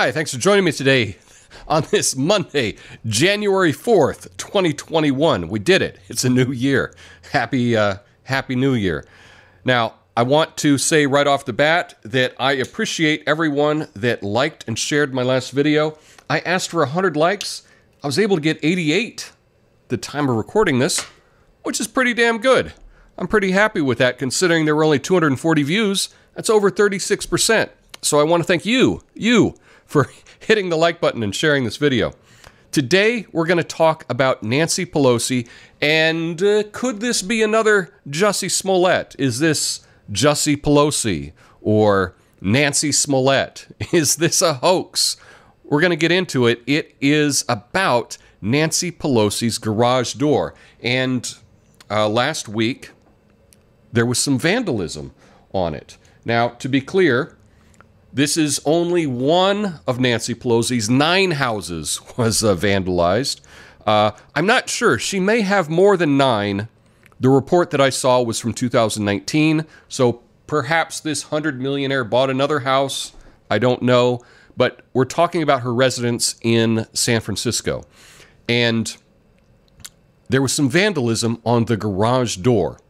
Hi, thanks for joining me today on this Monday, January 4th, 2021. We did it. It's a new year. Happy New Year. Now, I want to say right off the bat that I appreciate everyone that liked and shared my last video. I asked for 100 likes. I was able to get 88 the time of recording this, which is pretty damn good. I'm pretty happy with that considering there were only 240 views. That's over 36%. So I want to thank you for hitting the like button and sharing this video. Today, we're going to talk about Nancy Pelosi, and could this be another Jussie Smollett? Is this Jussie Pelosi or Nancy Smollett? Is this a hoax? We're going to get into it. It is about Nancy Pelosi's garage door. And last week, there was some vandalism on it. Now, to be clear, this is only one of Nancy Pelosi's 9 houses was vandalized. I'm not sure. She may have more than 9. The report that I saw was from 2019, so perhaps this 100 millionaire bought another house. I don't know, but we're talking about her residence in San Francisco. And there was some vandalism on the garage door.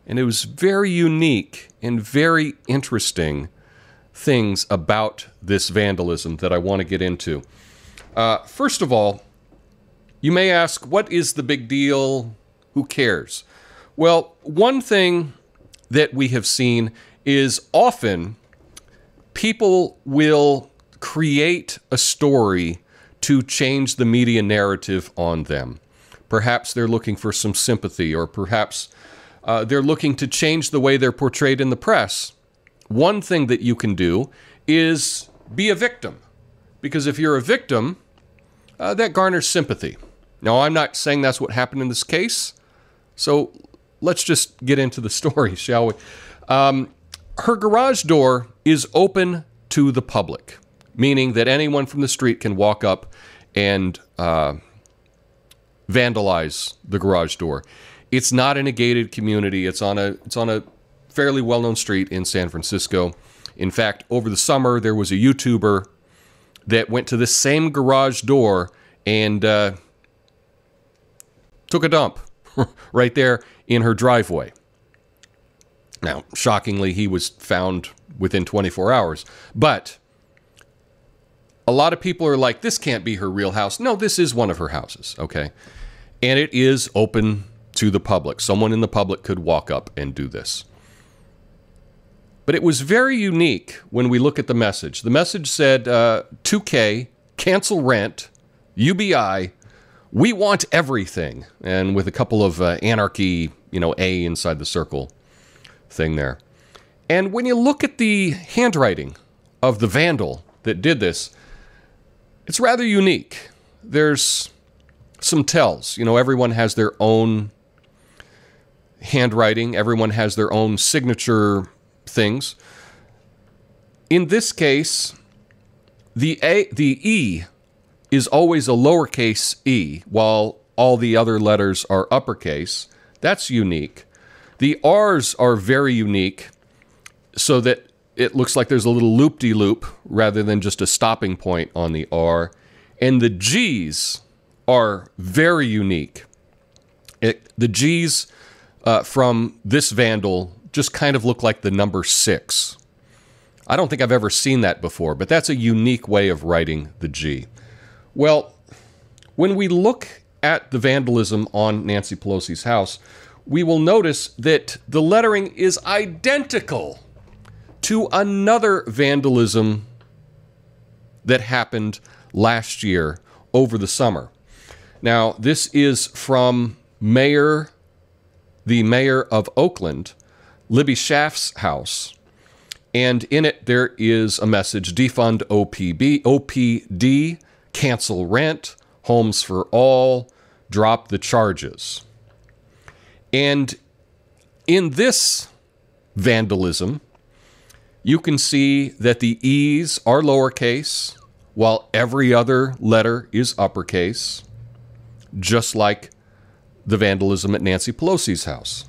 And it was very unique and very interesting things about this vandalism that I want to get into. First of all, you may ask, what is the big deal? Who cares? Well, one thing that we have seen is often people will create a story to change the media narrative on them. Perhaps they're looking for some sympathy, or perhaps they're looking to change the way they're portrayed in the press. One thing that you can do is be a victim, because if you're a victim, that garners sympathy. Now, I'm not saying that's what happened in this case, so let's just get into the story, shall we? Her garage door is open to the public, meaning that anyone from the street can walk up and vandalize the garage door. It's not in a gated community. It's on a fairly well-known street in San Francisco. In fact, over the summer, there was a YouTuber that went to this same garage door and took a dump right there in her driveway. Now, shockingly, he was found within 24 hours. But a lot of people are like, this can't be her real house. No, this is one of her houses, okay? And it is open to the public. Someone in the public could walk up and do this. But it was very unique when we look at the message. The message said, 2K, cancel rent, UBI, we want everything. And with a couple of anarchy, A inside the circle thing there. And when you look at the handwriting of the vandal that did this, it's rather unique. There's some tells. Everyone has their own handwriting. Everyone has their own signature things. In this case, the E is always a lowercase e, while all the other letters are uppercase. That's unique. The R's are very unique, so that it looks like there's a little loop-de-loop rather than just a stopping point on the R. And the G's are very unique. The G's from this vandal just kind of look like the number 6. I don't think I've ever seen that before, but that's a unique way of writing the G. Well, when we look at the vandalism on Nancy Pelosi's house, we will notice that the lettering is identical to another vandalism that happened last year over the summer. Now, this is from the mayor of Oakland, Libby Schaaf's house, and in it there is a message: defund OPD, cancel rent, homes for all, drop the charges. And in this vandalism, you can see that the E's are lowercase, while every other letter is uppercase, just like the vandalism at Nancy Pelosi's house.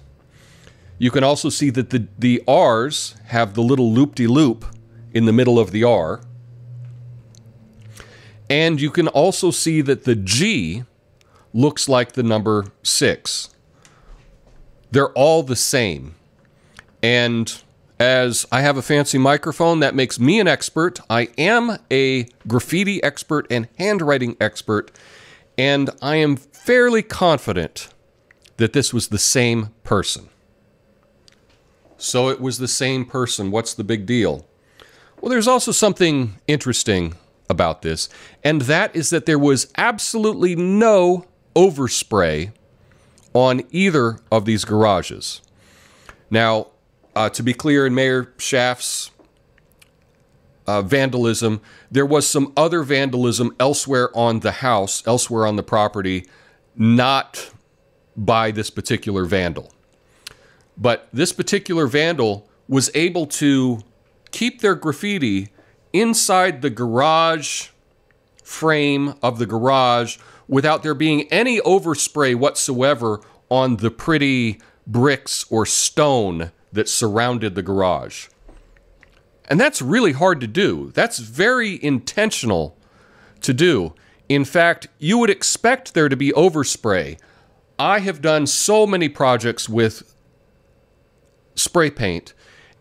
You can also see that the R's have the little loop-de-loop in the middle of the R. And you can also see that the G looks like the number 6. They're all the same. And as I have a fancy microphone, that makes me an expert. I am a graffiti expert and handwriting expert, and I am fairly confident that this was the same person. So it was the same person. What's the big deal? Well, there's also something interesting about this, and that is that there was absolutely no overspray on either of these garages. Now, to be clear, in Mayor Schaaf's vandalism, there was some other vandalism elsewhere on the house, elsewhere on the property, not by this particular vandal. But this particular vandal was able to keep their graffiti inside the garage frame of the garage without there being any overspray whatsoever on the pretty bricks or stone that surrounded the garage. And that's really hard to do. That's very intentional to do. In fact, you would expect there to be overspray. I have done so many projects with spray paint,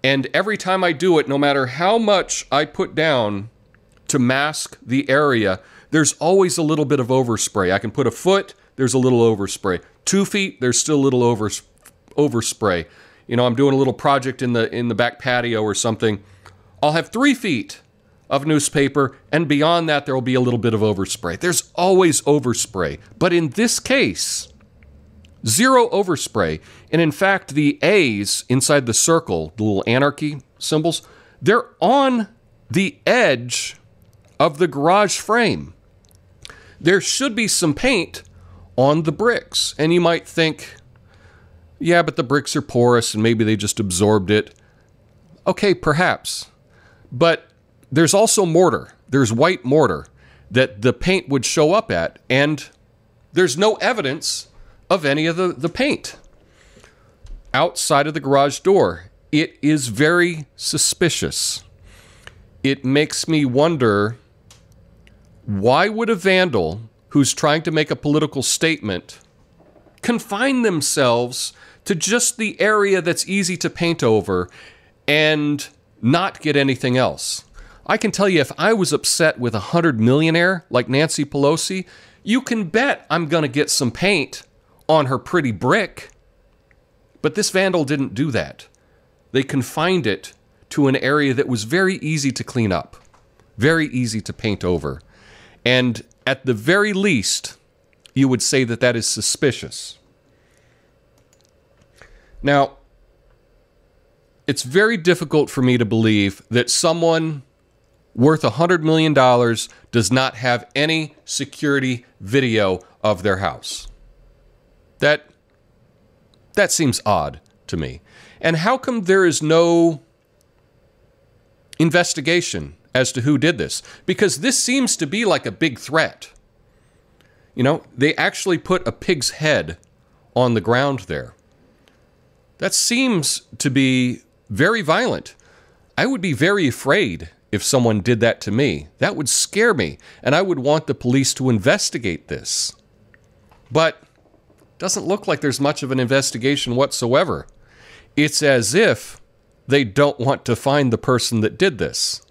and every time I do it, no matter how much I put down to mask the area, there's always a little bit of overspray. I can put a foot, there's a little overspray. 2 feet, there's still a little overspray. You know, I'm doing a little project in the back patio or something. I'll have 3 feet of newspaper, and beyond that, there will be a little bit of overspray. There's always overspray. But in this case, zero overspray. And in fact, the A's inside the circle, the little anarchy symbols, they're on the edge of the garage frame. There should be some paint on the bricks. And you might think, yeah, but the bricks are porous and maybe they just absorbed it. Okay, perhaps. But there's also mortar. There's white mortar that the paint would show up at, and there's no evidence of any of the paint outside of the garage door. It is very suspicious. It makes me wonder, why would a vandal who's trying to make a political statement confine themselves to just the area that's easy to paint over and not get anything else? I can tell you, if I was upset with a 100 millionaire like Nancy Pelosi, you can bet I'm going to get some paint on her pretty brick. But this vandal didn't do that. They confined it to an area that was very easy to clean up, very easy to paint over. And at the very least, you would say that that is suspicious. Now, it's very difficult for me to believe that someone worth $100 million does not have any security video of their house. That seems odd to me. And how come there is no investigation as to who did this? Because this seems to be like a big threat. You know, they actually put a pig's head on the ground there. That seems to be very violent. I would be very afraid if someone did that to me. That would scare me, and I would want the police to investigate this. But it doesn't look like there's much of an investigation whatsoever. It's as if they don't want to find the person that did this.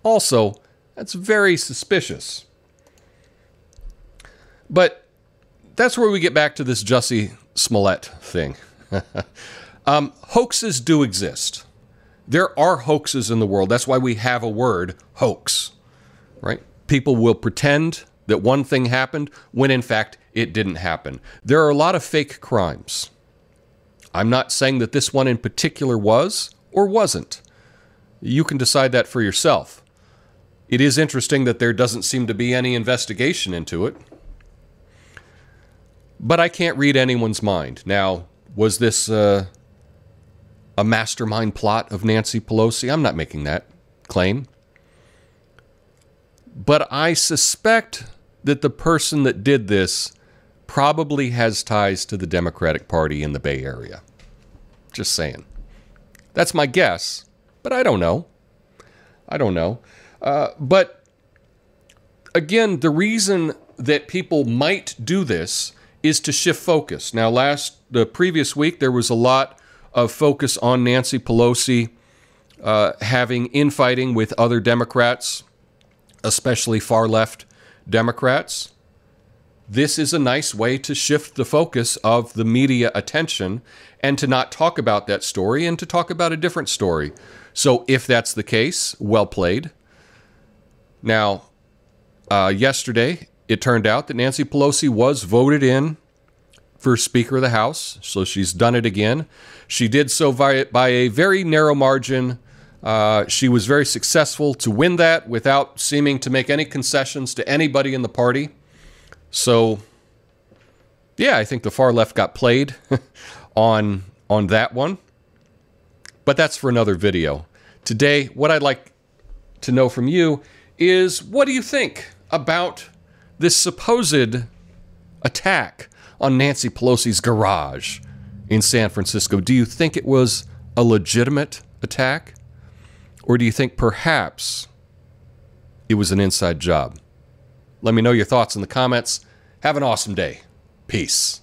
Also, that's very suspicious. But that's where we get back to this Jussie Smollett thing. Hoaxes do exist. There are hoaxes in the world. That's why we have a word, hoax, right? People will pretend that one thing happened when in fact it didn't happen. There are a lot of fake crimes. I'm not saying that this one in particular was or wasn't. You can decide that for yourself. It is interesting that there doesn't seem to be any investigation into it. But I can't read anyone's mind. Now, was this a mastermind plot of Nancy Pelosi? I'm not making that claim. But I suspect that the person that did this probably has ties to the Democratic Party in the Bay Area. Just saying. That's my guess, but I don't know. I don't know. But again, the reason that people might do this is to shift focus. Now, the previous week, there was a lot of focus on Nancy Pelosi having infighting with other Democrats, especially far-left Democrats. This is a nice way to shift the focus of the media attention and to not talk about that story and to talk about a different story. So if that's the case, well played. Now, yesterday, it turned out that Nancy Pelosi was voted in for Speaker of the House, so she's done it again. She did so by a very narrow margin. She was very successful to win that without seeming to make any concessions to anybody in the party. So, yeah, I think the far left got played on that one. But that's for another video. Today, what I'd like to know from you is, what do you think about this supposed attack on Nancy Pelosi's garage in San Francisco? Do you think it was a legitimate attack? Or do you think perhaps it was an inside job? Let me know your thoughts in the comments. Have an awesome day. Peace.